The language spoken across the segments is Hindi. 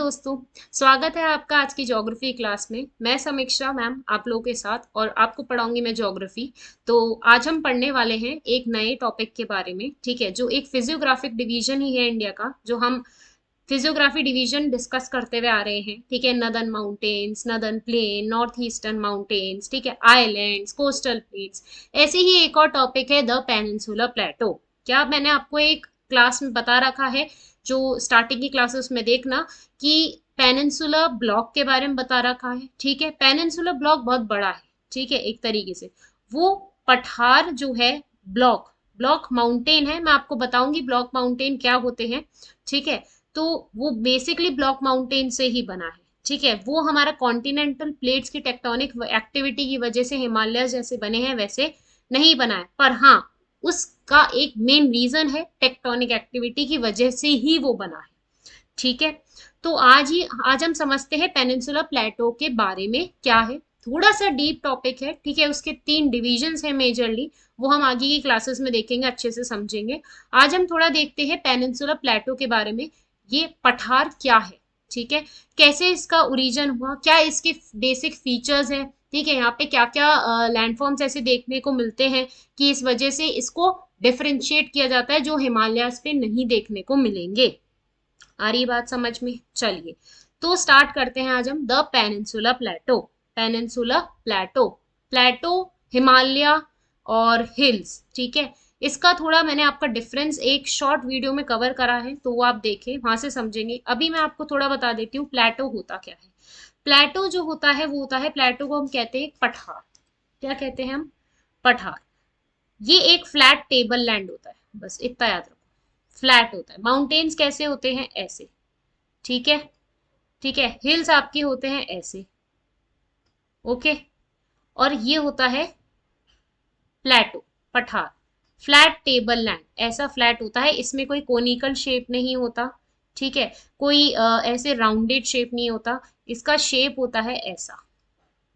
दोस्तों, स्वागत है आपका आज की ज्योग्राफी क्लास में। मैं समीक्षा मैम आप लोगों के साथ और आपको पढ़ाऊंगी मैं ज्योग्राफी। तो आज हम पढ़ने वाले हैं एक नए टॉपिक के बारे में, ठीक है, जो एक फिजियोग्राफिक डिवीजन ही है इंडिया का, जो हम फिजियोग्राफी डिवीजन डिस्कस करते हुए आ रहे हैं। ठीक है, northern mountains, northern plane, north eastern mountains, ठीक है, आइलैंड्स, कोस्टल प्लेन्स। ऐसे ही एक और टॉपिक है द पेनिनसुलर प्लेटो। क्या मैंने आपको एक क्लास में बता रखा है, जो स्टार्टिंग की क्लासेस में देखना, कि पेनिनसुलर ब्लॉक के बारे में बता रखा है। ठीक है, पेनिनसुलर ब्लॉक बहुत बड़ा है, ठीक है, एक तरीके से वो पठार जो है, ब्लॉक ब्लॉक माउंटेन है। मैं आपको बताऊंगी ब्लॉक माउंटेन क्या होते हैं। ठीक है, तो वो बेसिकली ब्लॉक माउंटेन से ही बना है। ठीक है, वो हमारा कॉन्टिनेंटल प्लेट्स की टेक्टोनिक एक्टिविटी की वजह से हिमालय जैसे बने हैं वैसे नहीं बना है, पर हाँ उसका एक मेन रीजन है टेक्टोनिक एक्टिविटी की वजह से ही वो बना है। ठीक है, तो आज हम समझते हैं पेनिनसुलर प्लेटो के बारे में क्या है। थोड़ा सा डीप टॉपिक है, ठीक है, उसके 3 डिविजन्स हैं मेजरली, वो हम आगे की क्लासेस में देखेंगे, अच्छे से समझेंगे। आज हम थोड़ा देखते हैं पेनिनसुलर प्लेटो के बारे में। ये पठार क्या है, ठीक है, कैसे इसका ओरिजिन हुआ, क्या इसके बेसिक फीचर्स हैं, ठीक है, यहाँ पे क्या क्या लैंडफॉर्म्स ऐसे देखने को मिलते हैं कि इस वजह से इसको डिफरेंशिएट किया जाता है, जो हिमालयास पे नहीं देखने को मिलेंगे। आ रही बात समझ में? चलिए, तो स्टार्ट करते हैं आज हम the peninsular plateau. Peninsular plateau, plateau Himalaya और हिल्स, ठीक है। इसका थोड़ा मैंने आपका डिफरेंस एक शॉर्ट वीडियो में कवर करा है, तो वो आप देखें, वहां से समझेंगे। अभी मैं आपको थोड़ा बता देती हूँ प्लेटो होता क्या है। प्लेटो जो होता है वो होता है, प्लेटो को हम कहते हैं पठार। क्या कहते हैं हम? पठार। ये एक फ्लैट टेबल लैंड होता है, बस इतना याद रखो, फ्लैट होता है। माउंटेन्स कैसे होते हैं? ऐसे, ठीक है, ठीक है। हिल्स आपके होते हैं ऐसे, ओके। और ये होता है प्लेटो, पठार, फ्लैट टेबल लैंड। ऐसा फ्लैट होता है, इसमें कोई कोनिकल शेप नहीं होता, ठीक है, कोई ऐसे राउंडेड शेप नहीं होता, इसका शेप होता है ऐसा,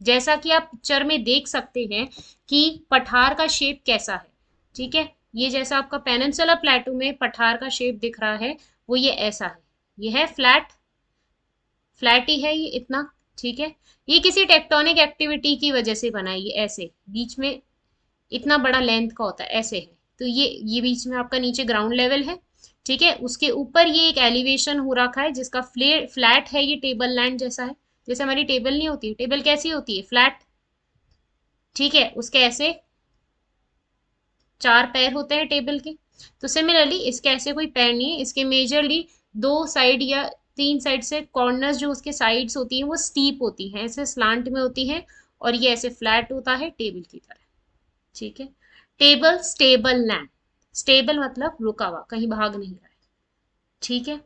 जैसा कि आप पिक्चर में देख सकते हैं कि पठार का शेप कैसा है। ठीक है, ये जैसा आपका पेनिनसुलर प्लेटो में पठार का शेप दिख रहा है, वो ये ऐसा है। ये है फ्लैट, फ्लैट ही है ये इतना, ठीक है। ये किसी टेक्टोनिक एक्टिविटी की वजह से बना है, ये ऐसे बीच में इतना बड़ा लेंथ का होता है, ऐसे है। तो ये बीच में आपका नीचे ग्राउंड लेवल है, ठीक है, उसके ऊपर ये एक एलिवेशन हो रखा है जिसका फ्लैट है, ये टेबल लैंड जैसा है। जैसे हमारी टेबल नहीं होती, टेबल कैसी होती है? फ्लैट, ठीक है, उसके ऐसे 4 पैर होते हैं टेबल के। तो सिमिलरली इसके ऐसे कोई पैर नहीं है, इसके मेजरली 2 साइड या 3 साइड से कॉर्नर्स जो उसके साइड्स होती हैं वो स्टीप होती हैं, ऐसे स्लांट में होती हैं, और ये ऐसे फ्लैट होता है टेबल की तरह, ठीक है। टेबल स्टेबल लैंड, स्टेबल मतलब रुका हुआ, कहीं भाग नहीं रहा है, ठीक है।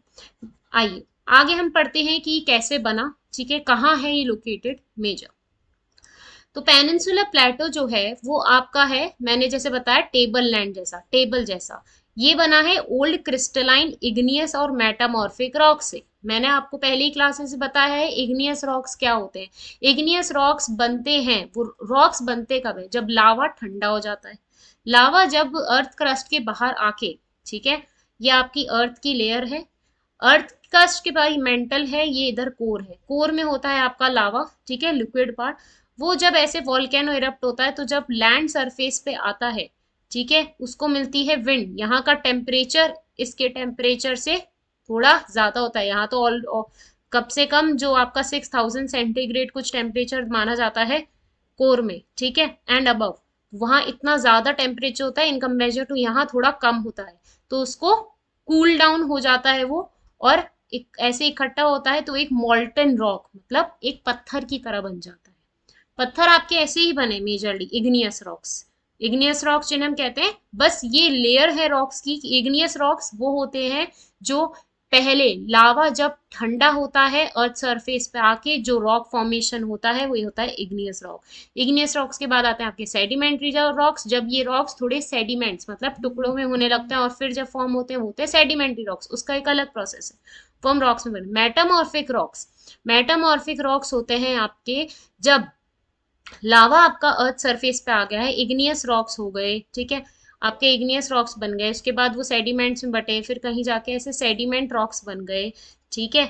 आइए आगे हम पढ़ते हैं कि कैसे बना, ठीक है, कहाँ है ये लोकेटेड मेजर। तो पेनिनसुलर प्लेटो जो है वो आपका है, मैंने जैसे बताया टेबल लैंड जैसा, टेबल जैसा। ये बना है ओल्ड क्रिस्टलाइन इग्नियस और मेटामॉर्फिक रॉक से। मैंने आपको पहली क्लासेस में बताया है इग्नियस रॉक्स क्या होते हैं। इग्नियस रॉक्स बनते हैं, वो रॉक्स बनते कब है? जब लावा ठंडा हो जाता है। लावा जब अर्थ क्रस्ट के बाहर आके, ठीक है, ये आपकी अर्थ की लेयर है, अर्थ क्रस्ट के बाद मेंटल है, ये इधर कोर है, कोर में होता है आपका लावा, ठीक है, लिक्विड पार्ट। वो जब ऐसे वॉल्केनो इरप्ट होता है, तो जब लैंड सरफेस पे आता है, ठीक है, उसको मिलती है विंड। यहाँ का टेम्परेचर इसके टेम्परेचर से थोड़ा ज्यादा होता है। यहाँ तो ऑल कम से कम जो आपका 6000 सेंटीग्रेड कुछ टेम्परेचर माना जाता है कोर में, ठीक है, एंड अबव, वहां इतना ज्यादा टेम्परेचर होता है, इनकम मेजर टू यहाँ थोड़ा कम होता है, तो उसको कूल डाउन हो जाता है वो, और एक ऐसे इकट्ठा होता है, तो एक मॉल्टन रॉक मतलब एक पत्थर की तरह बन जाता है। पत्थर आपके ऐसे ही बने majorly, igneous rocks. Igneous rocks जिन्हें हम कहते हैं, बस ये लेयर है रॉक्स की। इग्नियस रॉक्स वो होते हैं जो पहले लावा जब ठंडा होता है अर्थ सरफेस पे आके जो रॉक फॉर्मेशन होता है वही होता है इग्नियस रॉक। इग्नियस रॉक्स के बाद आते हैं आपके सेडिमेंट्री रॉक्स, जब ये रॉक्स थोड़े सेडिमेंट्स मतलब टुकड़ों में होने लगते हैं और फिर जब फॉर्म होते हैं वो होते हैं सेडिमेंट्री रॉक्स, उसका एक अलग प्रोसेस है, वो हम रॉक्स में बने। मेटामॉर्फिक रॉक्स, मेटामॉर्फिक रॉक्स होते हैं आपके जब लावा आपका अर्थ सरफेस पे आ गया है, इग्नियस रॉक्स हो गए, ठीक है, आपके इग्नियस रॉक्स बन गए, उसके बाद वो सेडिमेंट्स में बटे, फिर कहीं जाके ऐसे सेडिमेंट रॉक्स बन गए, ठीक है।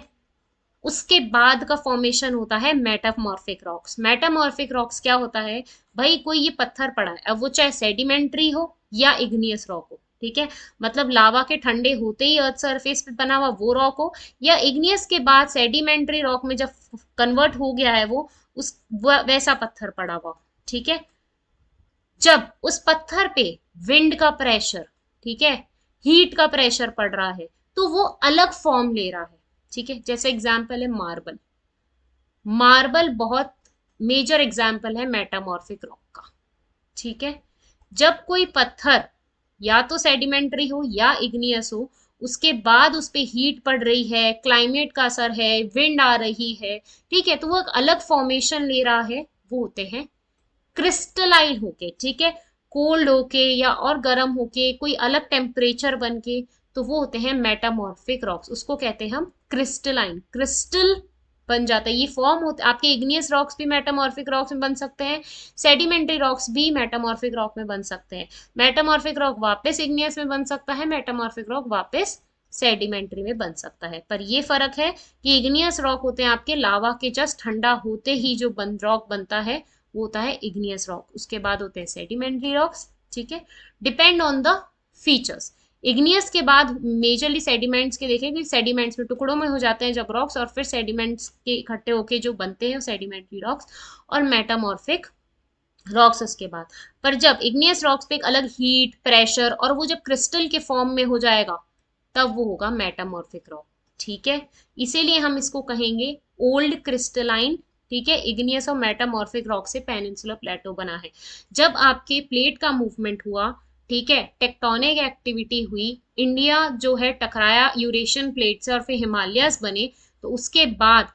उसके बाद का फॉर्मेशन होता है मेटामॉर्फिक रॉक्स। मेटामॉर्फिक रॉक्स क्या होता है भाई, कोई ये पत्थर पड़ा है, अब वो चाहे सेडिमेंट्री हो या इग्नियस रॉक हो, ठीक है, मतलब लावा के ठंडे होते ही अर्थ सरफेस पे बना हुआ वो रॉक हो, या इग्नियस के बाद सेडिमेंट्री रॉक में जब कन्वर्ट हो गया है वो, उस वैसा पत्थर पड़ा हुआ, ठीक है। जब उस पत्थर पे विंड का प्रेशर, ठीक है, हीट का प्रेशर पड़ रहा है, तो वो अलग फॉर्म ले रहा है, ठीक है। जैसे एग्जाम्पल है मार्बल। मार्बल बहुत मेजर एग्जाम्पल है मेटामॉर्फिक रॉक का, ठीक है। जब कोई पत्थर या तो सेडिमेंट्री हो या इग्नियस हो, उसके बाद उस पे हीट पड़ रही है, क्लाइमेट का असर है, विंड आ रही है, ठीक है, तो वो एक अलग फॉर्मेशन ले रहा है, वो होते हैं क्रिस्टलाइन होके, ठीक है, कोल्ड होके या और गर्म होके कोई अलग टेम्परेचर बन के, तो वो होते हैं मेटामॉर्फिक रॉक्स। उसको कहते हैं हम क्रिस्टलाइन, क्रिस्टल बन जाता है, ये फॉर्म होते आपके इग्नियस रॉक्स भी मेटामॉर्फिक रॉक्स में बन सकते हैं, सेडिमेंट्री रॉक्स भी मेटामॉर्फिक रॉक में बन सकते हैं। मेटामॉर्फिक रॉक वापस इग्नियस में बन सकता है, मेटामॉर्फिक रॉक वापस सेडिमेंट्री में बन सकता है। पर ये फर्क है कि इग्नियस रॉक होते हैं आपके लावा के जस्ट ठंडा होते ही जो रॉक बनता है वो होता है इग्नियस रॉक, उसके बाद होते हैं सेडिमेंट्री रॉक्स, ठीक है। Depend on the features. Igneous के बाद मेजरली सेडिमेंट्स के देखें कि सेडिमेंट्स में टुकड़ों में हो जाते हैं जब रॉक्स, और फिर सेडिमेंट्स के इकट्ठे होके जो बनते हैं सेडिमेंट्री रॉक्स, और मेटामॉर्फिक रॉक्स उसके बाद। पर जब इग्नियस रॉक्स पे एक अलग हीट प्रेशर और वो जब क्रिस्टल के फॉर्म में हो जाएगा तब वो होगा मेटामॉर्फिक रॉक, ठीक है। इसीलिए हम इसको कहेंगे ओल्ड क्रिस्टलाइन, ठीक है। इग्नियस और मेटामॉर्फिक रॉक से पेनिनसुलर प्लेटो बना है। जब आपके प्लेट का मूवमेंट हुआ, ठीक है, टेक्टोनिक एक्टिविटी हुई, इंडिया जो है टकराया यूरेशियन प्लेट से और फिर हिमालयस बने, तो उसके बाद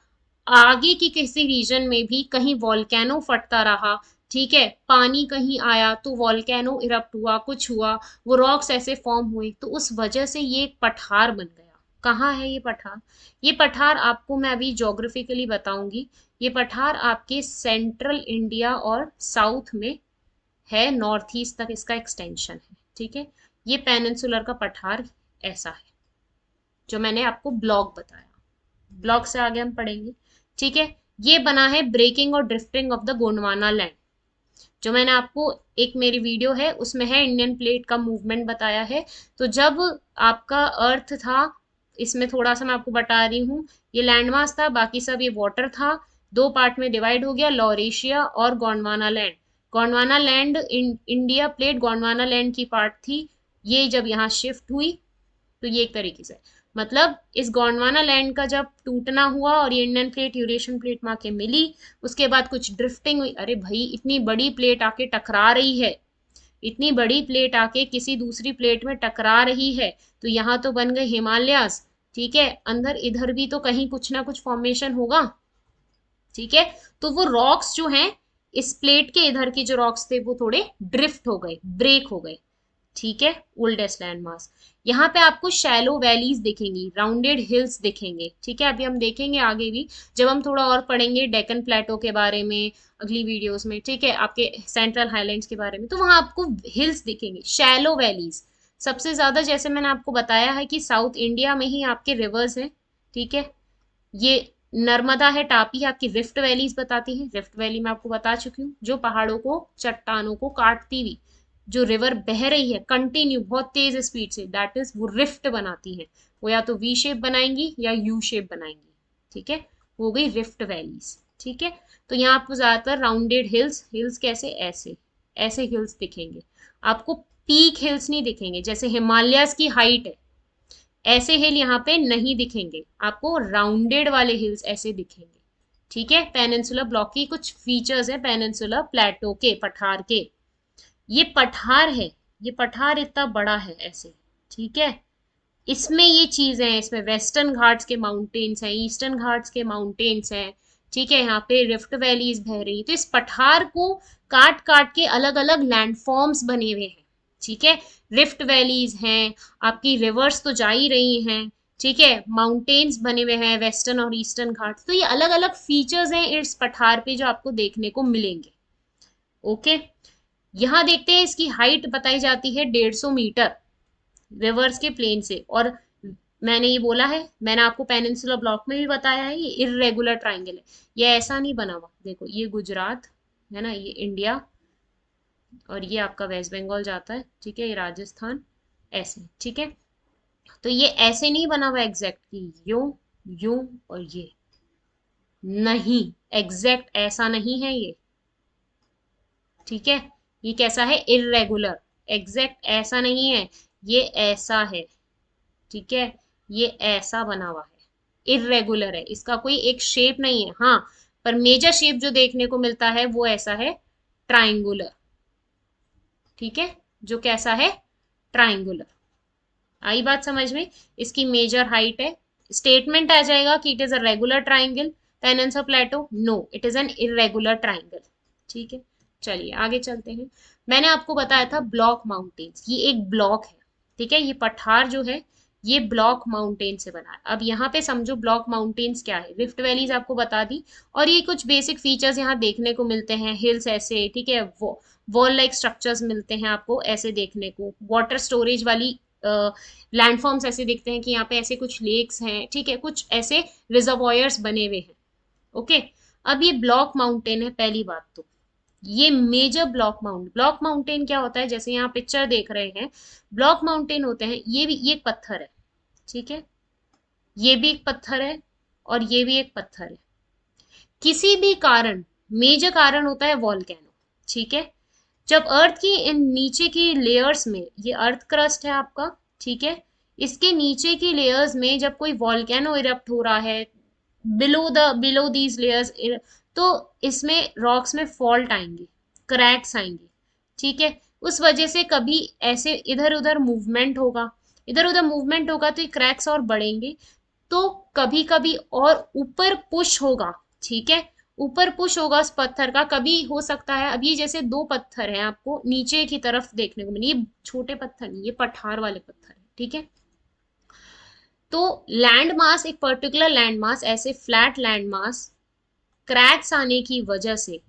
आगे की किसी रीजन में भी कहीं वॉल्केनो फटता रहा, ठीक है, पानी कहीं आया तो वॉल्केनो इरप्ट हुआ, कुछ हुआ, वो रॉक्स ऐसे फॉर्म हुए, तो उस वजह से ये एक पठार बन गया। कहाँ है ये पठार? ये पठार आपको मैं अभी जोग्राफिकली बताऊंगी। ये पठार आपके सेंट्रल इंडिया और साउथ में है, नॉर्थ ईस्ट तक इसका एक्सटेंशन है, ठीक है। ये पेनिनसुलर का पठार ऐसा है जो मैंने आपको ब्लॉक बताया, ब्लॉक से आगे हम पढ़ेंगे, ठीक है। ये बना है ब्रेकिंग और drifting of the Gondwana land, जो मैंने आपको एक मेरी वीडियो है उसमें है इंडियन प्लेट का मूवमेंट बताया है। तो जब आपका अर्थ था, इसमें थोड़ा सा मैं आपको बता रही हूँ, ये लैंड मास था, बाकी सब ये वाटर था, दो पार्ट में डिवाइड हो गया, लॉरेशिया और Gondwana land. Gondwana land India plate Gondwana land की पार्ट थी, ये जब यहाँ शिफ्ट हुई तो ये एक तरीके से, मतलब इस गोंडवाना लैंड का जब टूटना हुआ और ये इंडियन प्लेट यूरेशियन प्लेट में आके मिली, उसके बाद कुछ ड्रिफ्टिंग हुई। अरे भाई, इतनी बड़ी प्लेट आके टकरा रही है, इतनी बड़ी प्लेट आके किसी दूसरी प्लेट में टकरा रही है, तो यहाँ तो बन गए हिमालयास, ठीक है, अंदर इधर भी तो कहीं कुछ ना कुछ फॉर्मेशन होगा, ठीक है। तो वो रॉक्स जो हैं, इस प्लेट के इधर के जो रॉक्स थे वो थोड़े ड्रिफ्ट हो गए, ब्रेक हो गए, ठीक है, ओल्डेस्ट लैंड मास। यहाँ पे आपको शैलो वैलीज दिखेंगी, राउंडेड हिल्स दिखेंगे, ठीक है। अभी हम देखेंगे आगे भी जब हम थोड़ा और पढ़ेंगे डेक्कन प्लेटो के बारे में अगली वीडियोस में, ठीक है, आपके सेंट्रल हाईलैंड्स के बारे में, तो वहां आपको हिल्स दिखेंगे, शैलो वैलीज। सबसे ज्यादा जैसे मैंने आपको बताया है कि साउथ इंडिया में ही आपके रिवर्स हैं, ठीक है। ये नर्मदा है, तापी है, आपकी रिफ्ट वैलीज बताती है। रिफ्ट वैली मैं आपको बता चुकी हूँ, जो पहाड़ों को, चट्टानों को काटती हुई जो रिवर बह रही है कंटिन्यू बहुत तेज स्पीड से, दैट इज वो रिफ्ट बनाती है। वो या तो वी शेप बनाएंगी या यू शेप बनाएंगी, ठीक है, वो गई रिफ्ट वैलीज, ठीक है। तो यहाँ आपको ज्यादातर राउंडेड हिल्स, हिल्स कैसे, ऐसे ऐसे हिल्स दिखेंगे आपको, पीक हिल्स नहीं दिखेंगे, जैसे हिमालयस की हाइट है ऐसे हिल यहाँ पे नहीं दिखेंगे आपको, राउंडेड वाले हिल्स ऐसे दिखेंगे, ठीक है। पेनिनसुलर ब्लॉक की कुछ फीचर्स है पेनिनसुलर प्लेटो के, पठार के। ये पठार है, ये पठार इतना बड़ा है ऐसे, ठीक है। इसमें ये चीजें हैं, इसमें वेस्टर्न घाट्स के माउंटेन्स हैं, ईस्टर्न घाट्स के माउंटेन्स हैं, ठीक है, यहाँ पे रिफ्ट वैलीज बह रही है। तो इस पठार को काट काट के अलग अलग लैंडफॉर्म्स बने हुए हैं, ठीक है। रिफ्ट वैलीज हैं, आपकी रिवर्स तो जा ही रही हैं, ठीक है, माउंटेन्स बने हुए हैं वेस्टर्न और ईस्टर्न घाट्स। तो ये अलग अलग फीचर्स हैं इस पठार पे जो आपको देखने को मिलेंगे, ओके। यहाँ देखते हैं इसकी हाइट बताई जाती है 150 मीटर रिवर्स के प्लेन से, और मैंने ये बोला है, मैंने आपको पेनिनसुला ब्लॉक में भी बताया है, ये इर्रेगुलर ट्राइंगल है, ये ऐसा नहीं बना हुआ। देखो ये गुजरात है ना, ये इंडिया, और ये आपका वेस्ट बंगाल जाता है, ठीक है, ये राजस्थान, ऐसे, ठीक है। तो ये ऐसे नहीं बना हुआ एग्जैक्ट कि यूं, यूं और ये, नहीं, एग्जैक्ट ऐसा नहीं है ये, ठीक है। ये कैसा है, इर्रेगुलर, एग्जैक्ट ऐसा नहीं है, ये ऐसा है, ठीक है, ये ऐसा बना हुआ है, इर्रेगुलर है, इसका कोई एक शेप नहीं है, हाँ, पर मेजर शेप जो देखने को मिलता है वो ऐसा है, ट्राइंगुलर, ठीक है, जो कैसा है, ट्राइंगुलर। आई बात समझ में, इसकी मेजर हाइट है, स्टेटमेंट आ जाएगा कि it is a regular triangle, peninsular plateau, no it is an irregular triangle, ठीक है। चलिए आगे चलते हैं। मैंने आपको बताया था ब्लॉक माउंटेन्स, ये एक ब्लॉक है, ठीक है, ये पठार जो है ये ब्लॉक माउंटेन से बना है। अब यहाँ पे समझो ब्लॉक माउंटेन्स क्या है, रिफ्ट वैलीज आपको बता दी, और ये कुछ बेसिक फीचर्स यहाँ देखने को मिलते हैं, हिल्स ऐसे, ठीक है, वो वॉल लाइक स्ट्रक्चर्स मिलते हैं आपको ऐसे देखने को, वाटर स्टोरेज वाली लैंडफॉर्म्स ऐसे दिखते हैं कि यहाँ पे ऐसे कुछ लेक्स हैं, ठीक है, कुछ ऐसे रिजर्वॉयर्स बने हुए हैं, ओके। अब ये ब्लॉक माउंटेन है, पहली बात तो ये मेजर ब्लॉक माउंटेन क्या होता है, जैसे यहाँ पिक्चर देख रहे हैं, ब्लॉक माउंटेन होते हैं, ये भी, ये एक पत्थर है, ठीक है, ये भी एक पत्थर है, और ये भी एक पत्थर है, किसी भी कारण, मेजर कारण होता है वॉल्केनो, ठीक है। जब अर्थ की इन नीचे की लेयर्स में, ये अर्थ क्रस्ट है आपका, ठीक है, इसके नीचे की लेयर्स में जब कोई वॉल्केनो इरप्ट हो रहा है, बिलो दीज लेयर्स, तो इसमें रॉक्स में फॉल्ट आएंगे, क्रैक्स आएंगे, ठीक है। उस वजह से कभी ऐसे इधर उधर मूवमेंट होगा, इधर उधर मूवमेंट होगा तो ये क्रैक्स और बढ़ेंगे, तो कभी कभी और ऊपर पुश होगा, ठीक है, ऊपर पुश होगा उस पत्थर का, कभी हो सकता है, अब ये जैसे दो पत्थर हैं आपको नीचे की तरफ देखने को मिले, ये छोटे पत्थर नहीं, ये पठार वाले पत्थर है, ठीक है। तो लैंड मास, एक पर्टिकुलर लैंड मास, ऐसे फ्लैट लैंड मास क्रैक्स आने की वजह से,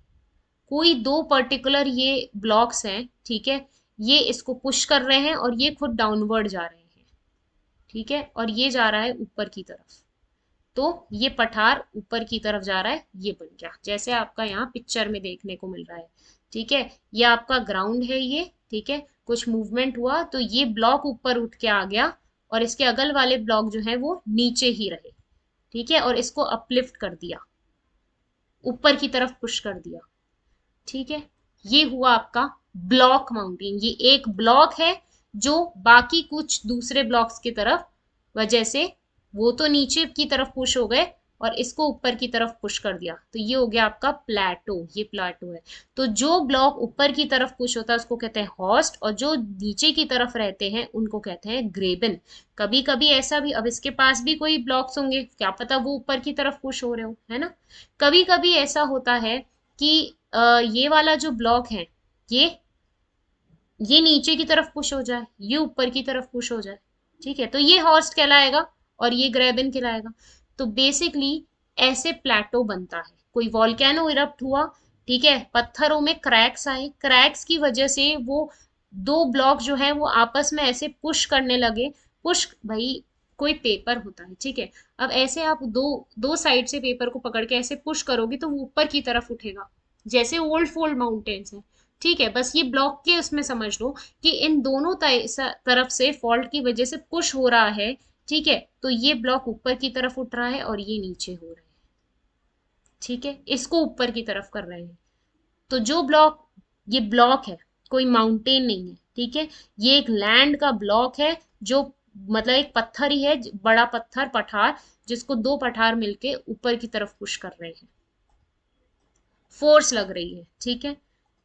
कोई दो पर्टिकुलर ये ब्लॉक्स हैं, ठीक है, ये इसको पुश कर रहे हैं और ये खुद डाउनवर्ड जा रहे हैं, ठीक है, और ये जा रहा है ऊपर की तरफ, तो ये पठार ऊपर की तरफ जा रहा है, ये बन गया जैसे आपका यहाँ पिक्चर में देखने को मिल रहा है, ठीक है। ये आपका ग्राउंड है ये, ठीक है, कुछ मूवमेंट हुआ तो ये ब्लॉक ऊपर उठ के आ गया, और इसके अगल वाले ब्लॉक जो है वो नीचे ही रहे, ठीक है, और इसको अपलिफ्ट कर दिया, ऊपर की तरफ पुश कर दिया, ठीक है। ये हुआ आपका ब्लॉक माउंटेन, ये एक ब्लॉक है जो बाकी कुछ दूसरे ब्लॉक्स की तरफ वजह से, वो तो नीचे की तरफ पुश हो गए और इसको ऊपर की तरफ पुश कर दिया, तो ये हो गया आपका प्लेटो, ये प्लेटो है। तो जो ब्लॉक ऊपर की तरफ पुश होता है उसको कहते हैं हॉस्ट, और जो नीचे की तरफ रहते हैं उनको कहते हैं ग्रेबन। कभी कभी ऐसा भी, अब इसके पास भी कोई ब्लॉक्स होंगे, क्या पता वो ऊपर की तरफ पुश हो रहे हो, है ना। कभी कभी ऐसा होता है कि ये वाला जो ब्लॉक है, ये ये नीचे की तरफ पुश हो जाए, ये ऊपर की तरफ पुश हो जाए, ठीक है, तो ये हॉर्स्ट कहलाएगा और ये ग्रेबन कहलाएगा। तो बेसिकली ऐसे प्लेटो बनता है, कोई वॉल्केनो इरप्ट हुआ, ठीक है, पत्थरों में क्रैक्स आए, क्रैक्स की वजह से वो दो ब्लॉक जो है वो आपस में ऐसे पुश करने लगे, पुश भाई, कोई पेपर होता है, ठीक है, अब ऐसे आप दो दो साइड से पेपर को पकड़ के ऐसे पुश करोगे तो वो ऊपर की तरफ उठेगा, जैसे ओल्ड फोल्ड माउंटेन्स है, ठीक है। बस ये ब्लॉक के उसमें समझ लो कि इन दोनों तरफ से फॉल्ट की वजह से पुश हो रहा है, ठीक है, तो ये ब्लॉक ऊपर की तरफ उठ रहा है और ये नीचे हो रहा है, ठीक है, इसको ऊपर की तरफ कर रहे हैं। तो जो ब्लॉक, ये ब्लॉक है, कोई माउंटेन नहीं है, ठीक है, ये एक लैंड का ब्लॉक है, जो मतलब एक पत्थर ही है, बड़ा पत्थर, पठार, जिसको दो पठार मिलके ऊपर की तरफ पुश कर रहे हैं, फोर्स लग रही है, ठीक है।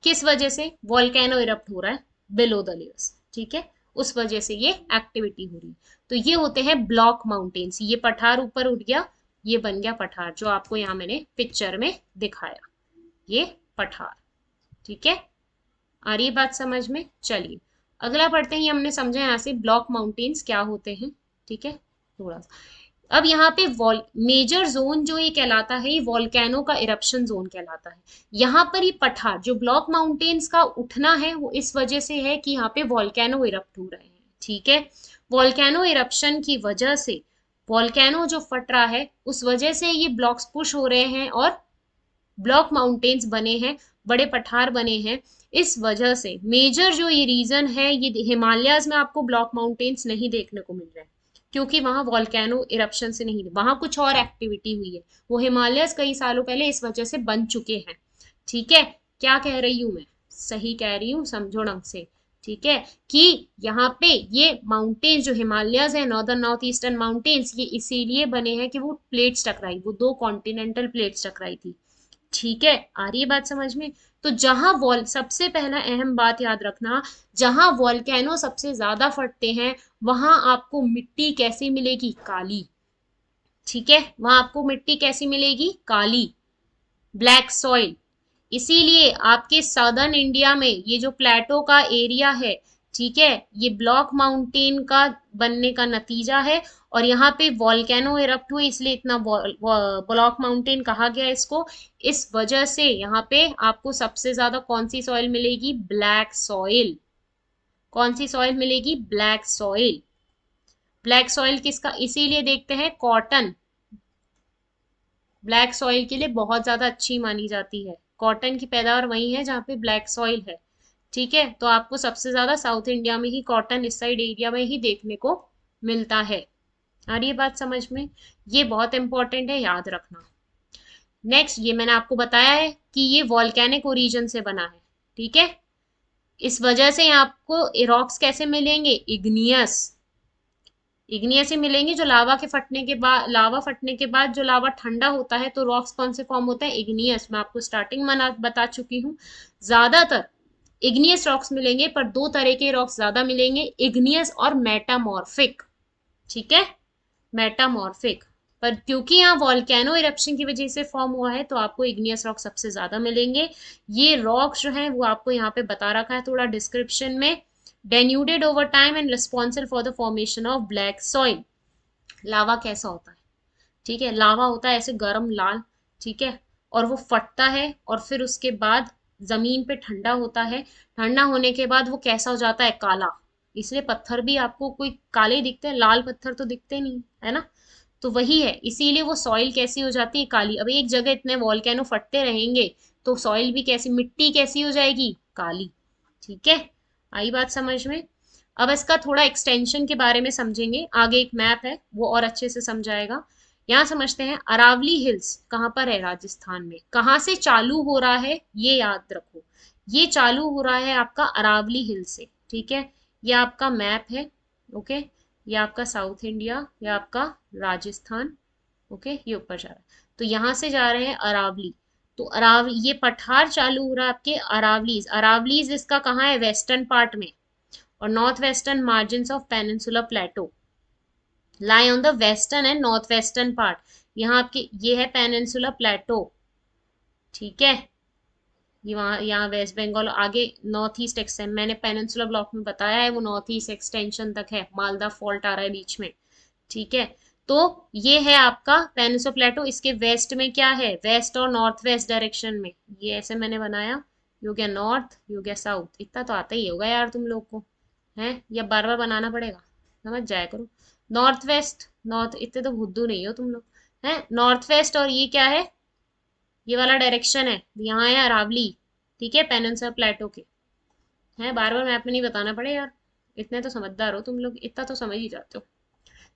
किस वजह से, वॉल्केनो इरप्ट हो रहा है बिलो द लेयर्स, ठीक है, उस वजह से ये एक्टिविटी हो रही है। तो ये होते हैं ब्लॉक माउंटेन्स, ये पठार ऊपर उठ गया, ये बन गया पठार, जो आपको यहाँ मैंने पिक्चर में दिखाया, ये पठार, ठीक है। आ रही है बात समझ में, चलिए अगला पढ़ते हैं। ये हमने समझा यहाँ से ब्लॉक माउंटेन्स क्या होते हैं, ठीक है, थोड़ा सा। अब यहाँ पे वॉल मेजर जोन जो ये कहलाता है, ये वॉल्केनो का इरप्शन जोन कहलाता है। यहाँ पर ये पठार जो ब्लॉक माउंटेन्स का उठना है वो इस वजह से है कि यहाँ पे वॉल्केनो इरप्ट हो रहे हैं, ठीक है। वॉल्केनो इरप्शन की वजह से, वॉल्केनो जो फट रहा है उस वजह से ये ब्लॉक्स पुश हो रहे हैं और ब्लॉक माउंटेन्स बने हैं, बड़े पठार बने हैं। इस वजह से मेजर जो ये रीजन है, ये हिमालयाज में आपको ब्लॉक माउंटेन्स नहीं देखने को मिल रहे हैं, क्योंकि वहां वॉल्केनो इरप्शन से नहीं, वहां कुछ और एक्टिविटी हुई है। वो हिमालयस कई सालों पहले इस वजह से बन चुके हैं। ठीक है, क्या कह रही हूं मैं, सही कह रही हूँ, समझो ढंग से। ठीक है, कि यहाँ पे ये माउंटेन्स जो हिमालयस है, नॉर्दर्न नॉर्थ ईस्टर्न माउंटेन्स, ये इसीलिए बने हैं कि वो प्लेट्स टकराई, वो दो कॉन्टिनेंटल प्लेट्स टकराई थी। ठीक है, आ रही है बात समझ में। तो जहां वॉल, सबसे पहला अहम बात याद रखना, जहां वॉल्केनो सबसे ज्यादा फटते हैं वहां आपको मिट्टी कैसी मिलेगी, काली। ठीक है, वहां आपको मिट्टी कैसी मिलेगी, काली, ब्लैक सॉइल। इसीलिए आपके सदर्न इंडिया में ये जो प्लेटो का एरिया है, ठीक है, ये ब्लॉक माउंटेन का बनने का नतीजा है। और यहाँ पे वॉल्केनो इरप्ट हुई, इसलिए इतना ब्लॉक माउंटेन कहा गया इसको। इस वजह से यहाँ पे आपको सबसे ज्यादा कौन सी सॉइल मिलेगी, ब्लैक सॉइल। कौन सी सॉइल मिलेगी, ब्लैक सॉइल। ब्लैक सॉइल किसका, इसीलिए देखते हैं कॉटन ब्लैक सॉइल के लिए बहुत ज्यादा अच्छी मानी जाती है। कॉटन की पैदावार वही है जहाँ पे ब्लैक सॉइल है। ठीक है, तो आपको सबसे ज्यादा साउथ इंडिया में ही कॉटन, इस साइड एरिया में ही देखने को मिलता है। आ रही है बात समझ में, ये बहुत इंपॉर्टेंट है, याद रखना। नेक्स्ट, ये मैंने आपको बताया है कि ये वॉल्केनिक ओरिजिन से बना है। ठीक है, इस वजह से आपको रॉक्स कैसे मिलेंगे, इग्नियस। इग्नियस ही मिलेंगे, जो लावा के फटने के बाद, लावा फटने के बाद जो लावा ठंडा होता है तो रॉक्स कौन से फॉर्म होते हैं, इग्नियस। मैं आपको स्टार्टिंग में बता चुकी हूँ। ज्यादातर इग्नियस रॉक्स मिलेंगे, पर दो तरह के रॉक्स ज्यादा मिलेंगे, इग्नियस और मेटामॉर्फिक। ठीक है, मेटामॉर्फिक। पर क्योंकि यहाँ वॉल्केनो इरप्शन की वजह से फॉर्म हुआ है तो आपको इग्नियस रॉक सबसे ज्यादा मिलेंगे। ये रॉक्स जो हैं वो आपको यहाँ पे बता रखा है थोड़ा डिस्क्रिप्शन में। denuded over time and responsible for the formation of black soil। लावा कैसा होता है, ठीक है, लावा होता है ऐसे गरम लाल। ठीक है, और वो फटता है और फिर उसके बाद जमीन पे ठंडा होता है। ठंडा होने के बाद वो कैसा हो जाता है, काला। इसलिए पत्थर भी आपको कोई काले ही दिखते हैं, लाल पत्थर तो दिखते नहीं है ना। तो वही है, इसीलिए वो सॉइल कैसी हो जाती है, काली। अब एक जगह इतने वॉल्केनो फटते रहेंगे तो सॉइल भी कैसी, मिट्टी कैसी हो जाएगी, काली। ठीक है, आई बात समझ में। अब इसका थोड़ा एक्सटेंशन के बारे में समझेंगे, आगे एक मैप है वो और अच्छे से समझाएगा। यहाँ समझते हैं, अरावली हिल्स कहाँ पर है, राजस्थान में। कहाँ से चालू हो रहा है ये याद रखो, ये चालू हो रहा है आपका अरावली हिल से। ठीक है, ये आपका मैप है। ओके, ये आपका साउथ इंडिया, ये आपका राजस्थान। ओके, ये ऊपर जा रहा है, तो यहाँ से जा रहे हैं अरावली। तो अरावली, ये पठार चालू हो रहा है आपके अरावलीज। अरावलीज इसका कहाँ है, वेस्टर्न पार्ट में। और north western margin of peninsular plateau lie on the western and north western part. यहाँ आपके ये है पेनिनसुला प्लेटो। ठीक है, ये वहाँ, यहाँ वेस्ट बंगाल, आगे नॉर्थ ईस्ट एक्सटेंशन, मैंने पेनिनसुला ब्लॉक में बताया है, वो नॉर्थ ईस्ट एक्सटेंशन तक है, मालदा फॉल्ट आ रहा है बीच में। ठीक है, तो ये है आपका पेनिनसुला प्लेटो। इसके वेस्ट में क्या है, वेस्ट और नॉर्थ वेस्ट डायरेक्शन में, ये ऐसे मैंने बनाया। ये हो गया नॉर्थ, ये हो गया साउथ। इतना तो आता ही होगा यार तुम लोग को, है या बार बार बनाना पड़ेगा, समझ जाया करो। नॉर्थ वेस्ट, नॉर्थ, इतने तो बुद्धू नहीं हो तुम लोग, है नॉर्थ वेस्ट। और ये क्या है, ये वाला डायरेक्शन है, यहाँ है अरावली। ठीक है, पेनिनसुला प्लेटो के, है, बार बार मैप में नहीं बताना पड़े यार, इतने तो समझदार हो तुम लोग, इतना तो समझ ही जाते हो।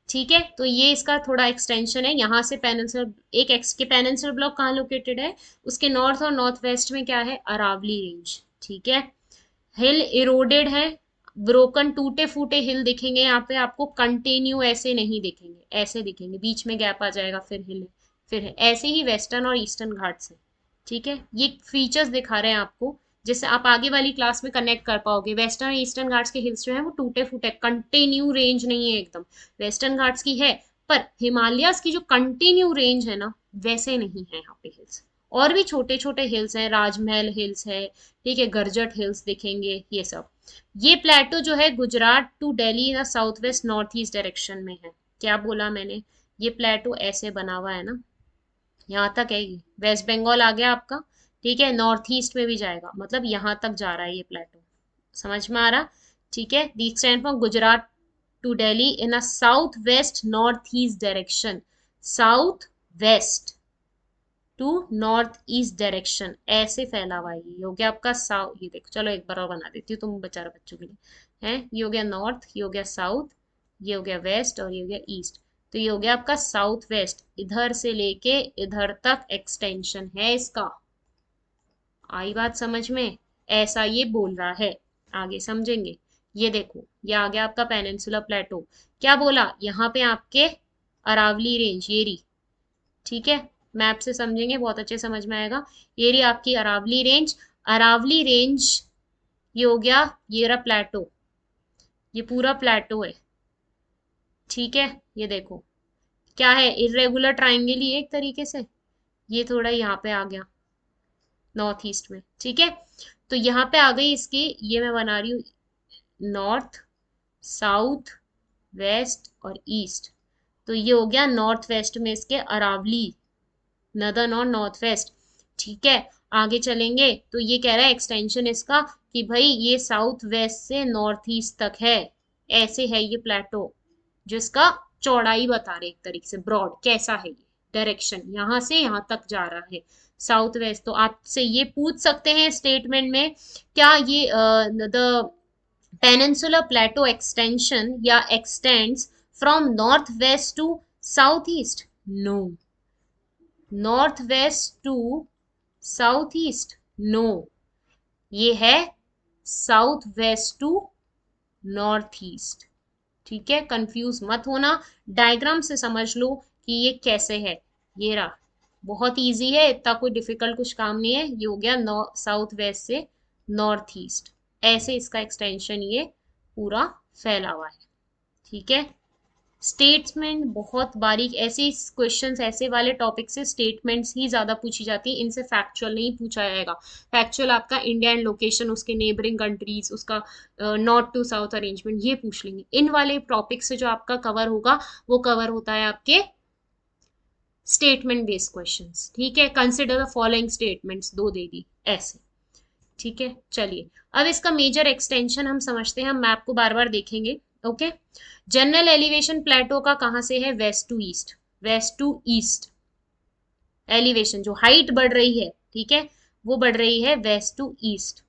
ठीक है, तो ये इसका थोड़ा एक्सटेंशन है, यहाँ से पेनिनसुला, एक एक्स के पेनिनसुला ब्लॉक कहाँ लोकेटेड है, उसके नॉर्थ और नॉर्थ वेस्ट में क्या है, अरावली रेंज। ठीक है, हिल इरोडेड है, ब्रोकन, टूटे फूटे हिल दिखेंगे यहाँ पे आपको, कंटिन्यू ऐसे नहीं दिखेंगे, ऐसे दिखेंगे, बीच में गैप आ जाएगा, फिर हिल, फिर है, ऐसे ही वेस्टर्न और ईस्टर्न घाट्स है। ठीक है, ये फीचर्स दिखा रहे हैं आपको, जिससे आप आगे वाली क्लास में कनेक्ट कर पाओगे। वेस्टर्न ईस्टर्न घाट्स के हिल्स जो है वो टूटे फूटे, कंटिन्यू रेंज नहीं है एकदम, वेस्टर्न घाट्स की है, पर हिमालयस की जो कंटिन्यू रेंज है ना, वैसे नहीं है यहाँ पे हिल्स। और भी छोटे छोटे हिल्स हैं, राजमहल हिल्स है, ठीक है, गरजट हिल्स दिखेंगे, ये सब। ये प्लेटो जो है गुजरात टू दिल्ली ना, south west north east direction में है। क्या बोला मैंने, ये प्लेटो ऐसे बना हुआ है ना, यहाँ तक है, ये वेस्ट बंगाल आ गया आपका। ठीक है, नॉर्थ ईस्ट में भी जाएगा, मतलब यहाँ तक जा रहा है ये प्लेटो, समझ में आ रहा। ठीक है, they extend from Gujarat to Delhi in a southwest northeast direction. Southwest to north east direction ऐसे फैला हुआ है। ये हो गया आपका साउथ, ये देखो चलो एक बार और बना देती हूँ तुम बेचारा बच्चों के लिए है। ये हो गया नॉर्थ, ये हो गया साउथ, ये हो गया वेस्ट और ये हो गया ईस्ट। तो ये हो गया आपका साउथ वेस्ट, इधर से लेके इधर तक एक्सटेंशन है इसका। आई बात समझ में? ऐसा ये बोल रहा है, आगे समझेंगे। ये देखो ये आ गया आपका पेनिनसुला प्लेटो। क्या बोला? यहाँ पे आपके अरावली रेंज ये रही, ठीक है, मैप से समझेंगे बहुत अच्छे समझ में आएगा। ये रही आपकी अरावली रेंज। अरावली रेंज ये हो गया, ये रहा प्लेटो, ये पूरा प्लेटो है, ठीक है। ये देखो क्या है, इरेगुलर ट्राइंगल ही एक तरीके से, ये थोड़ा यहाँ पे आ गया नॉर्थ ईस्ट में, ठीक है। तो यहाँ पे आ गई इसकी, ये मैं बना रही हूँ नॉर्थ साउथ वेस्ट और ईस्ट। तो ये हो गया नॉर्थ वेस्ट में इसके अरावली, नदर्न और नॉर्थ वेस्ट, ठीक है। आगे चलेंगे तो ये कह रहा है एक्सटेंशन इसका कि भाई ये साउथ वेस्ट से नॉर्थ ईस्ट तक है, ऐसे है ये प्लेटो, जिसका चौड़ाई बता रहे एक तरीके से, ब्रॉड कैसा है ये डायरेक्शन, यहां से यहां तक जा रहा है साउथ वेस्ट। तो आपसे ये पूछ सकते हैं स्टेटमेंट में, क्या ये द पेनिनसुलर प्लेटो एक्सटेंशन या extends from north west to south east? No. North west to south east? No, ये है south west to north east, ठीक है। कंफ्यूज मत होना, डायग्राम से समझ लो कि ये कैसे है। ये रहा, बहुत इजी है, इतना कोई डिफिकल्ट कुछ काम नहीं है। ये हो गया साउथ वेस्ट से नॉर्थ ईस्ट, ऐसे इसका एक्सटेंशन ये पूरा फैला हुआ है, ठीक है। स्टेटमेंट बहुत बारीक, ऐसे क्वेश्चंस ऐसे वाले टॉपिक से स्टेटमेंट्स ही ज्यादा पूछी जाती है, इनसे फैक्चुअल नहीं पूछा जाएगा। फैक्चुअल आपका इंडिया एंड लोकेशन, उसके नेबरिंग कंट्रीज, उसका नॉर्थ टू साउथ अरेंजमेंट, ये पूछ लेंगे। इन वाले टॉपिक से जो आपका कवर होगा वो कवर होता है आपके स्टेटमेंट बेस्ड क्वेश्चंस, ठीक है। कंसिडर द फॉलोइंग स्टेटमेंट्स, दो दे दी ऐसे, ठीक है। चलिए अब इसका मेजर एक्सटेंशन हम समझते हैं, हम मैप को बार बार देखेंगे, ओके। जनरल एलिवेशन प्लेटो का कहां से है? West to east, west to east elevation, जो हाइट बढ़ रही है, ठीक है, वो बढ़ रही है वेस्ट टू ईस्ट।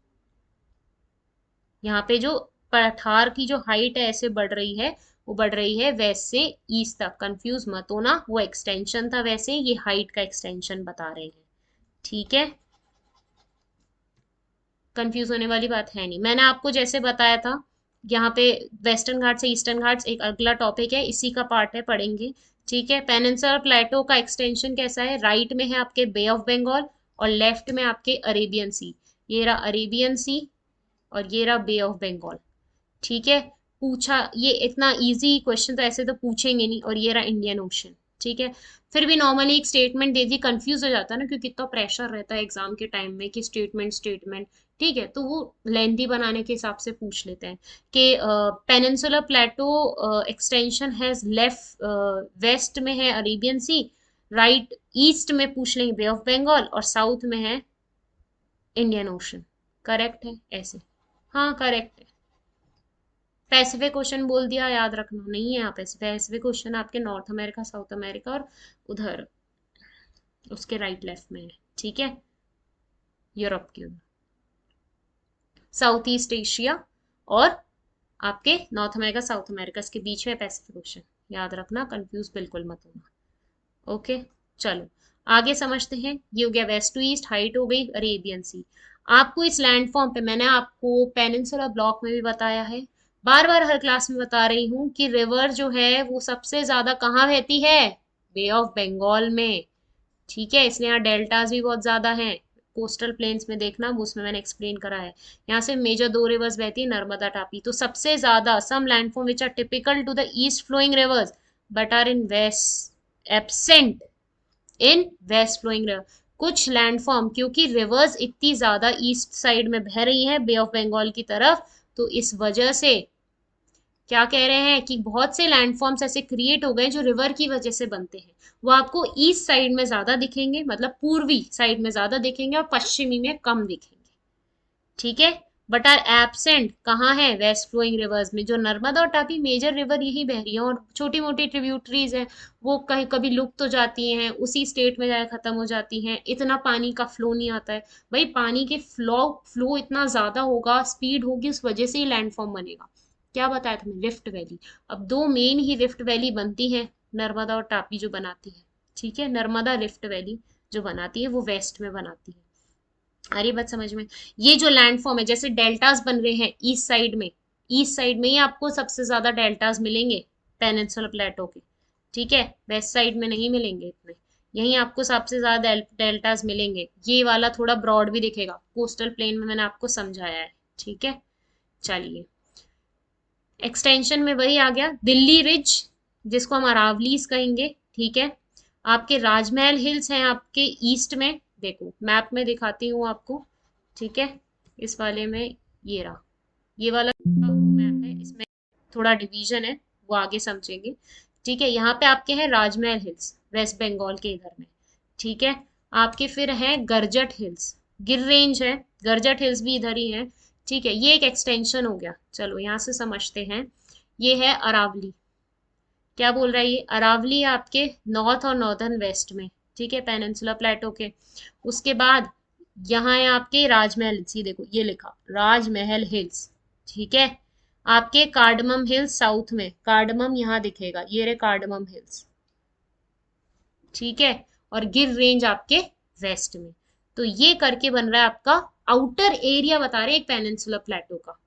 यहाँ पे जो पठार की जो हाइट है ऐसे बढ़ रही है, वो बढ़ रही है वेस्ट से ईस्ट तक। कंफ्यूज मत होना, वो एक्सटेंशन था, वैसे ये हाइट का एक्सटेंशन बता रहे हैं, ठीक है। कंफ्यूज होने वाली बात है नहीं। मैंने आपको जैसे बताया था, यहाँ पे वेस्टर्न घाट से ईस्टर्न घाट्स एक अगला टॉपिक है, इसी का पार्ट है, पढ़ेंगे, ठीक है। पेनिनसुलर प्लेटो का एक्सटेंशन कैसा है? राइट में है आपके बे ऑफ बंगाल और लेफ्ट में आपके अरेबियन सी। ये रहा अरेबियन सी और ये रहा बे ऑफ बंगाल, ठीक है। पूछा, ये इतना इजी क्वेश्चन तो ऐसे तो पूछेंगे नहीं। और ये रहा इंडियन ओशन, ठीक है। फिर भी नॉर्मली एक स्टेटमेंट दे दी, कंफ्यूज हो जाता है ना, क्योंकि इतना प्रेशर रहता है एग्जाम के टाइम में कि स्टेटमेंट स्टेटमेंट, ठीक है। तो वो लेंथी बनाने के हिसाब से पूछ लेते हैं कि peninsular plateau extension has left, west में है अरेबियन सी, राइट ईस्ट में पूछ लेंगे बे ऑफ बंगाल और साउथ में है इंडियन ओशन। करेक्ट है ऐसे? हाँ करेक्ट है। पैसिफिक ओशन बोल दिया, याद रखना नहीं है यहाँ पे। पैसिफिक ओशन आपके नॉर्थ अमेरिका, साउथ अमेरिका और उधर उसके राइट लेफ्ट में है, ठीक है, यूरोप के उधर, साउथ ईस्ट एशिया और आपके नॉर्थ अमेरिका साउथ अमेरिका के बीच में पैसिफिक ओशन। याद रखना, कंफ्यूज बिल्कुल मत होना, ओके। चलो आगे समझते हैं। ये हो गया वेस्ट टू ईस्ट, हाइट हो गई अरेबियन सी। आपको इस लैंडफॉर्म पे मैंने आपको पेनिनसुला ब्लॉक में भी बताया है, बार बार हर क्लास में बता रही हूँ कि रिवर जो है वो सबसे ज्यादा कहाँ बहती है? बे ऑफ बंगाल में, ठीक है। इसलिए यहाँ डेल्टाज भी बहुत ज्यादा हैं। कोस्टल प्लेन्स में देखना, वो उसमें मैंने एक्सप्लेन करा है। यहाँ से मेजर दो रिवर्स बहती है, नर्मदा टापी। तो सबसे ज्यादा some landform which are typical to the east flowing rivers but are in west absent in west flowing river. कुछ लैंडफॉर्म, क्योंकि रिवर्स इतनी ज्यादा ईस्ट साइड में बह रही हैं बे ऑफ बंगाल की तरफ, तो इस वजह से क्या कह रहे हैं कि बहुत से लैंडफॉर्म्स ऐसे क्रिएट हो गए जो रिवर की वजह से बनते हैं। वो आपको ईस्ट साइड में ज्यादा दिखेंगे, मतलब पूर्वी साइड में ज्यादा दिखेंगे और पश्चिमी में कम दिखेंगे, ठीक है। बट आर एब्सेंट कहाँ है, वेस्ट फ्लोइंग रिवर्स में। जो नर्मदा और तापी मेजर रिवर यही बह रही है, और छोटी मोटी ट्रिब्यूटरीज हैं वो कहीं कभी लुप्त हो जाती हैं, उसी स्टेट में जाकर खत्म हो जाती हैं, इतना पानी का फ्लो नहीं आता है। भाई पानी के फ्लो फ्लो इतना ज्यादा होगा, स्पीड होगी, उस वजह से ही लैंडफॉर्म बनेगा। क्या बताया था मैंने, रिफ्ट वैली। अब दो मेन ही रिफ्ट वैली बनती हैं, नर्मदा और तापी जो बनाती है, ठीक है। नर्मदा रिफ्ट वैली जो बनाती है वो वेस्ट में बनाती है। आ रही बात समझ में। ये जो लैंडफॉर्म है, जैसे डेल्टास बन रहे हैं ईस्ट साइड में, ईस्ट साइड में ही आपको सबसे ज्यादा डेल्टास मिलेंगे पेनिनसुला प्लेटो के, ठीक है। वेस्ट साइड में नहीं मिलेंगे इतने, यहीं आपको सबसे ज्यादा डेल्टास मिलेंगे। ये वाला थोड़ा ब्रॉड भी दिखेगा, कोस्टल प्लेन में मैंने आपको समझाया है, ठीक है। चलिए, एक्सटेंशन में वही आ गया, दिल्ली रिज जिसको हम अरावलीज कहेंगे, ठीक है। आपके राजमहल हिल्स हैं आपके ईस्ट में, देखो मैप में दिखाती हूँ आपको, ठीक है। इस वाले में ये रहा, ये वाला मैप है, इसमें थोड़ा डिवीजन है, वो आगे समझेंगे, ठीक है। यहाँ पे आपके हैं राजमहल हिल्स, वेस्ट बंगाल के इधर में, ठीक है। आपके फिर हैं गरजट हिल्स, गिर रेंज है, गरजट हिल्स भी इधर ही है, ठीक है। ये एक एक्सटेंशन हो गया। चलो यहाँ से समझते हैं, ये है अरावली। क्या बोल रहा है ये, अरावली आपके नॉर्थ और नॉर्दर्न वेस्ट में, ठीक है, पेनिनसुला प्लेटो के। उसके बाद यहाँ है आपके राजमहल हिल्स, ये देखो ये लिखा राजमहल हिल्स, ठीक है। आपके कार्डमम हिल्स साउथ में, कार्डमम यहाँ दिखेगा, ये रहे कार्डमम हिल्स, ठीक है। और गिर रेंज आपके वेस्ट में। तो ये करके बन रहा है आपका आउटर एरिया, बता रहे एक पेनिनसुला प्लेटो का।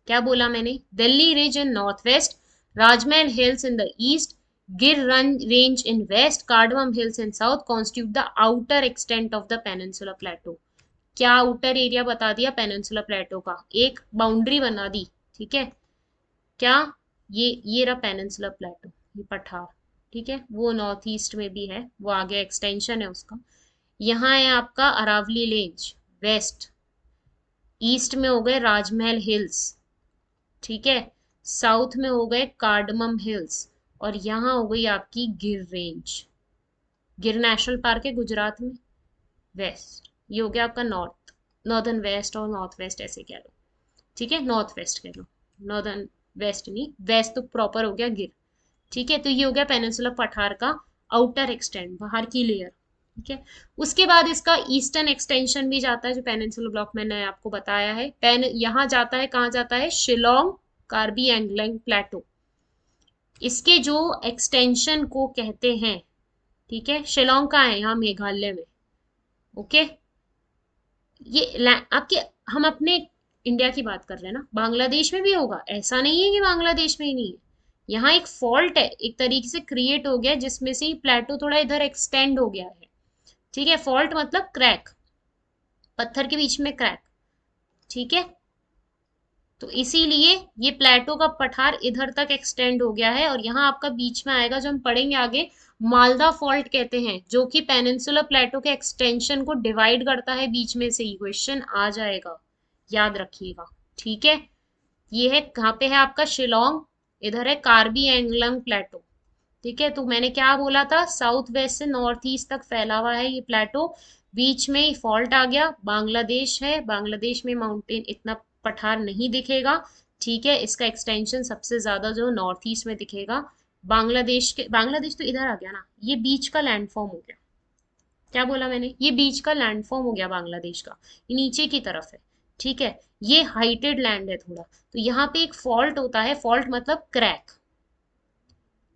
क्या बोला मैंने, Delhi ridge in north west, Rajmahal hills in the east, Gir range in west, cardamom hills in south constitute the outer extent of the peninsula plateau. क्या आउटर एरिया बता दिया पेनिनसुला प्लेटो का, एक बाउंड्री बना दी, ठीक है। क्या, ये रहा पेनिनसुला प्लेटो, ये पठार, ठीक है। वो नॉर्थ ईस्ट में भी है, वो आगे एक्सटेंशन है उसका। यहाँ है आपका अरावली रेंज वेस्ट, ईस्ट में हो गए राजमहल हिल्स, ठीक है। साउथ में हो गए कार्डमम हिल्स, और यहाँ हो गई आपकी गिर रेंज। गिर नेशनल पार्क है गुजरात में, वेस्ट। ये हो गया आपका नॉर्थ, नॉर्दर्न वेस्ट और नॉर्थ वेस्ट ऐसे कह लो, ठीक है। नॉर्थ वेस्ट कह लो, नॉर्दर्न वेस्ट नहीं, वेस्ट तो प्रॉपर हो गया गिर, ठीक है। तो ये हो गया पेनिनसुला पठार का आउटर एक्सटेंड, बाहर की लेयर, ठीक है। उसके बाद इसका ईस्टर्न एक्सटेंशन भी जाता है, जो पेनिनसुला ब्लॉक मैंने आपको बताया है। पेन यहाँ जाता है, कहाँ जाता है, शिलोंग कार्बी एंगलिंग प्लेटो, इसके जो एक्सटेंशन को कहते हैं, ठीक है। शिलोंग का है यहाँ मेघालय में, ओके। ये आपके, हम अपने इंडिया की बात कर रहे हैं ना, बांग्लादेश में भी होगा, ऐसा नहीं है कि बांग्लादेश में ही नहीं है। यहाँ एक फॉल्ट है एक तरीके से क्रिएट हो गया, जिसमें से प्लेटो थोड़ा इधर एक्सटेंड हो गया है, ठीक है। फॉल्ट मतलब क्रैक, पत्थर के बीच में क्रैक, ठीक है। तो इसीलिए ये प्लेटो का पठार इधर तक एक्सटेंड हो गया है, और यहाँ आपका बीच में आएगा, जो हम पढ़ेंगे आगे, मालदा फॉल्ट कहते हैं, जो कि पेनिनसुला प्लेटो के एक्सटेंशन को डिवाइड करता है बीच में से ही। क्वेश्चन आ जाएगा, याद रखिएगा, ठीक है। ये है कहाँ पे है आपका, शिलोंग, इधर है कार्बी एंगलंग प्लेटो, ठीक है। तो मैंने क्या बोला था, साउथ वेस्ट से नॉर्थ ईस्ट तक फैला हुआ है ये प्लेटो, बीच में ही फॉल्ट आ गया, बांग्लादेश है, बांग्लादेश में माउंटेन इतना पठार नहीं दिखेगा, ठीक है। इसका एक्सटेंशन सबसे ज्यादा जो नॉर्थ ईस्ट में दिखेगा, बांग्लादेश के, बांग्लादेश तो इधर आ गया ना, ये बीच का लैंडफॉर्म हो गया। क्या बोला मैंने, ये बीच का लैंडफॉर्म हो गया बांग्लादेश का, ये नीचे की तरफ है, ठीक है। ये हाइटेड लैंड है थोड़ा, तो यहाँ पे एक फॉल्ट होता है, फॉल्ट मतलब क्रैक,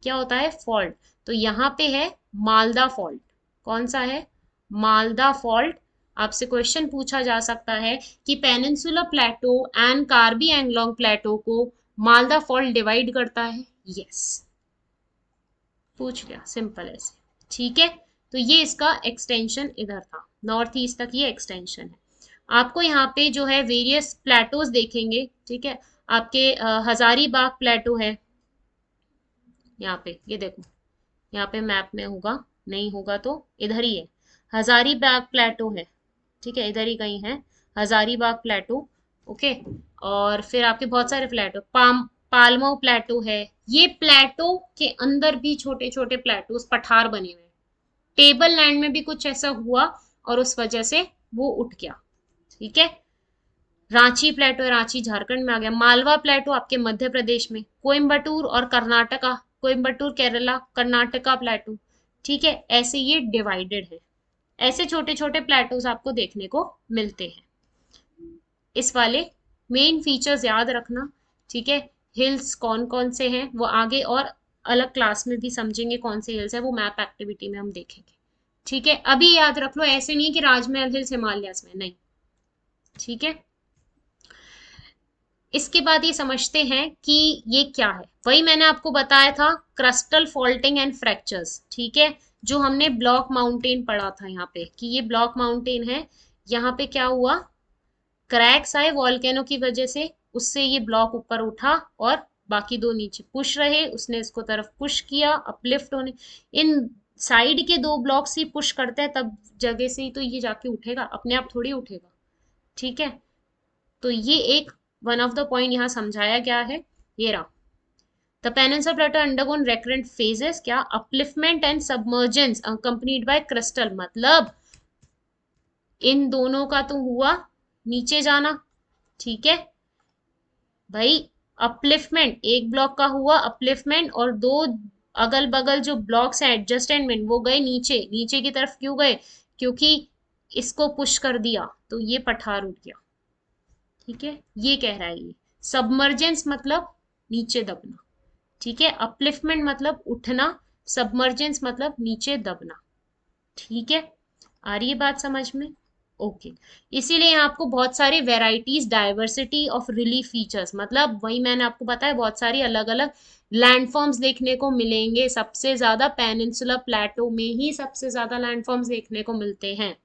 क्या होता है, फॉल्ट। तो यहाँ पे है मालदा फॉल्ट, कौन सा है, मालदा फॉल्ट। आपसे क्वेश्चन पूछा जा सकता है कि peninsula plateau and Karbi Anglong plateau को मालदा फॉल्ट डिवाइड करता है, यस, पूछ लिया, सिंपल ऐसे, ठीक है। तो ये इसका एक्सटेंशन इधर था, नॉर्थ ईस्ट तक ये एक्सटेंशन है। आपको यहाँ पे जो है वेरियस प्लेटोज देखेंगे, ठीक है। आपके हजारी बाग प्लेटो है यहाँ पे, ये देखो, यहाँ पे मैप में होगा, नहीं होगा तो इधर ही है, हजारी बाग प्लेटो है, ठीक है, इधर ही कहीं है हजारीबाग प्लेटो, ओके। और फिर आपके बहुत सारे प्लेटो, पाल्मो प्लेटो है। ये प्लेटो के अंदर भी छोटे छोटे प्लेटो पठार बने हुए हैं, टेबल लैंड में भी कुछ ऐसा हुआ और उस वजह से वो उठ गया, ठीक है। रांची प्लेटो है, रांची झारखंड में आ गया। मालवा प्लेटो आपके मध्य प्रदेश में। कोयम्बटूर और कर्नाटका, कोयम्बटूर केरला, कर्नाटका प्लेटो। ठीक है, ऐसे ये डिवाइडेड है। ऐसे छोटे छोटे प्लेटोज आपको देखने को मिलते हैं। इस वाले मेन फीचर्स याद रखना। ठीक है, हिल्स कौन कौन से हैं वो आगे और अलग क्लास में भी समझेंगे, कौन से हिल्स है वो मैप एक्टिविटी में हम देखेंगे। ठीक है, अभी याद रख लो, ऐसे नहीं कि राजमहल हिल्स हिमालयस में, नहीं। ठीक है, इसके बाद ये समझते हैं कि ये क्या है। वही मैंने आपको बताया था, क्रस्टल फॉल्टिंग एंड फ्रैक्चर्स। ठीक है, जो हमने ब्लॉक माउंटेन पढ़ा था यहाँ पे कि ये ब्लॉक माउंटेन है। यहाँ पे क्या हुआ, क्रैक्स आए वॉल्केनो की वजह से, उससे ये ब्लॉक ऊपर उठा और बाकी दो नीचे पुश रहे, उसने इसको तरफ पुश किया अपलिफ्ट होने। इन साइड के दो ब्लॉक्स ही पुश करते हैं तब जगह से ही तो ये जाके उठेगा, अपने आप थोड़ी उठेगा। ठीक है, तो ये एक वन ऑफ द पॉइंट यहाँ समझाया गया है। ये रहा, the peninsula plateau undergone recurrent phases, क्या, upliftment and submergence accompanied by crystal, मतलब इन दोनों का तो हुआ नीचे जाना। ठीक है भाई, अपलिफ्टमेंट एक ब्लॉक का हुआ अपलिफ्टमेंट, और दो अगल बगल जो ब्लॉक्स हैं एडजस्टमेंट वो गए नीचे। नीचे की तरफ क्यों गए, क्योंकि इसको पुश कर दिया तो ये पठार उठ गया। ठीक है, ये कह रहा है ये। सबमर्जेंस मतलब नीचे दबना। ठीक है, अपलिफ्टमेंट मतलब उठना, सबमर्जेंस मतलब नीचे दबना। ठीक है, आ रही है बात समझ में? ओके। इसीलिए यहाँ आपको बहुत सारी varieties, diversity of relief features, मतलब वही मैंने आपको बताया, बहुत सारी अलग अलग लैंडफॉर्म्स देखने को मिलेंगे। सबसे ज्यादा पेनिनसुला प्लेटो में ही सबसे ज्यादा लैंडफॉर्म्स देखने को मिलते हैं।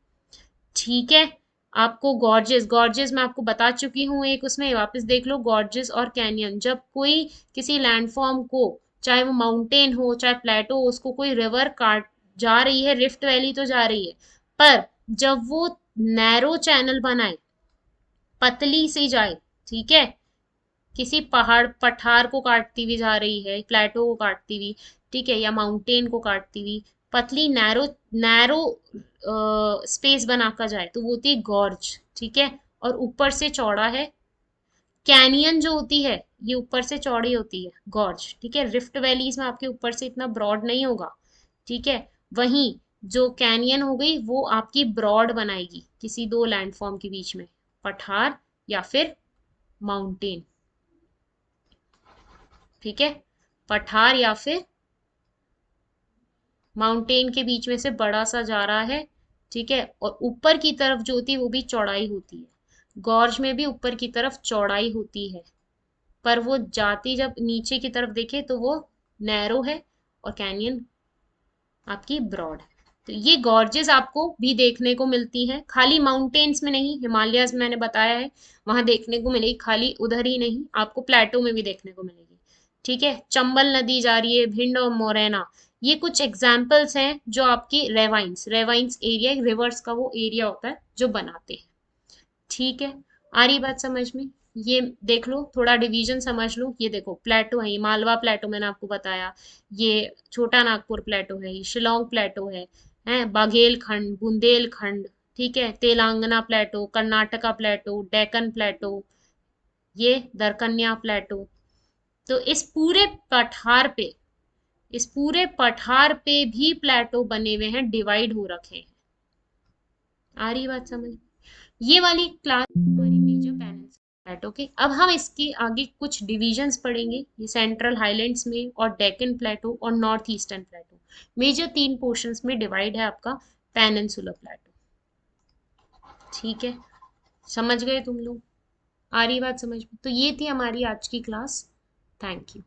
ठीक है, आपको गॉर्जेस, गॉर्जेस मैं आपको बता चुकी हूँ एक, उसमें वापस देख लो, गॉर्जेस और कैनियन। जब कोई किसी लैंडफॉर्म को, चाहे वो माउंटेन हो चाहे प्लेटो हो, उसको कोई रिवर काट जा रही है, रिफ्ट वैली तो जा रही है, पर जब वो नैरो चैनल बनाए, पतली सी जाए, ठीक है, किसी पहाड़ पठार को काटती हुई जा रही है, प्लेटो को काटती हुई, ठीक है, या माउंटेन को काटती हुई, पतली नैरो नैरो स्पेस बनाकर जाए तो वो होती है गॉर्ज। ठीक है, और ऊपर से चौड़ा है। कैनियन जो होती है ये ऊपर से चौड़ी होती है, गॉर्ज। ठीक है, रिफ्ट वैलीज में आपके ऊपर से इतना ब्रॉड नहीं होगा। ठीक है, वहीं जो कैनियन हो गई वो आपकी ब्रॉड बनाएगी किसी दो लैंडफॉर्म के बीच में, पठार या फिर माउंटेन। ठीक है, पठार या फिर माउंटेन के बीच में से बड़ा सा जा रहा है। ठीक है, और ऊपर की तरफ जो होती है वो भी चौड़ाई होती है, गॉर्ज में भी ऊपर की तरफ चौड़ाई होती है, पर वो जाती जब नीचे की तरफ देखे तो वो नैरो है, और कैनियन आपकी ब्रॉड है। तो ये गॉर्जेस आपको भी देखने को मिलती हैं, खाली माउंटेन्स में नहीं, हिमालयाज में मैंने बताया है वहां देखने को मिलेगी, खाली उधर ही नहीं, आपको प्लेटो में भी देखने को मिलेगी। ठीक है, चंबल नदी जा रही है, भिंड और मोरैना, ये कुछ एग्जाम्पल्स हैं जो आपकी रेवाइंस, रेवाइंस एरिया, रिवर्स का वो एरिया होता है जो बनाते हैं। ठीक है, आ रही बात समझ में? ये देख लो, थोड़ा डिवीजन समझ लो। ये देखो प्लेटो है, ये मालवा प्लेटो मैंने आपको बताया, ये छोटा नागपुर प्लेटो है, ये शिलोंग प्लेटो है बाघेल खंड, बुंदेलखंड, ठीक है, तेलंगाना प्लेटो, कर्नाटका प्लेटो, डेक्कन प्लेटो, ये दरकन्या प्लेटो। तो इस पूरे पठार पे भी प्लेटो बने हुए हैं, डिवाइड हो रखे हैं। आ रही बात समझ? ये वाली क्लास हमारी मेजर पेनिनसुला प्लेटो के। अब हम इसके आगे कुछ डिविजन्स पढ़ेंगे, ये सेंट्रल हाईलैंड्स में और डेक्कन प्लेटो और नॉर्थ ईस्टर्न प्लेटो, मेजर तीन पोर्शंस में डिवाइड है आपका पेनिनसुला प्लेटो। ठीक है, समझ गए तुम लोग? आ रही बात समझ में? तो ये थी हमारी आज की क्लास। Thank you.